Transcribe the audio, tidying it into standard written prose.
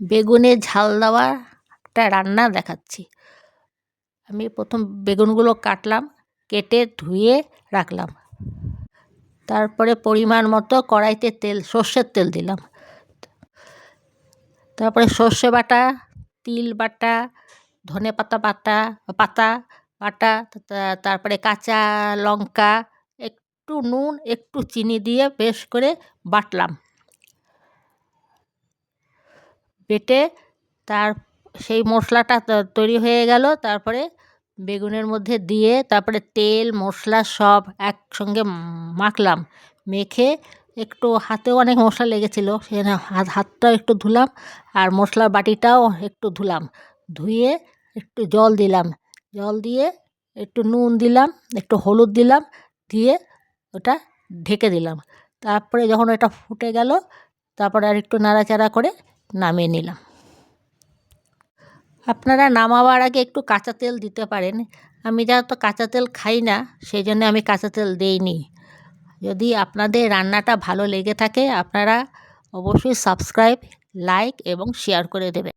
বেগুনের ঝাল দেওয়া একটা রান্না দেখাচ্ছি। আমি প্রথম বেগুনগুলো কাটলাম, কেটে ধুয়ে রাখলাম। তারপরে পরিমাণ মতো কড়াইতে সর্ষের তেল দিলাম। তারপরে সর্ষে বাটা, তিল বাটা, ধনেপাতা বাটা, তারপরে কাঁচা লঙ্কা, একটু নুন, একটু চিনি দিয়ে বেশ করে বাটলাম। বেটে সেই মশলাটা তৈরি হয়ে গেল। তারপরে বেগুনের মধ্যে দিয়ে তারপরে তেল মশলা সব একসঙ্গে মাখলাম। মেখে একটু হাতেও অনেক মশলা লেগেছিলো, সেখানে হাতটাও একটু ধুলাম, আর মশলার বাটিটাও একটু ধুলাম। ধুয়ে একটু জল দিলাম, জল দিয়ে একটু নুন দিলাম, একটু হলুদ দিলাম, দিয়ে ওটা ঢেকে দিলাম। তারপরে যখন এটা ফুটে গেল, তারপরে আর একটু নাড়াচাড়া করে নামিয়ে নিলাম। আপনারা নামাবার আগে একটু কাঁচা তেল দিতে পারেন। আমি যেহেতু কাঁচা তেল খাই না, সেই জন্য আমি কাঁচা তেল দিইনি। যদি আপনাদের রান্নাটা ভালো লেগে থাকে, আপনারা অবশ্যই সাবস্ক্রাইব, লাইক এবং শেয়ার করে দেবেন।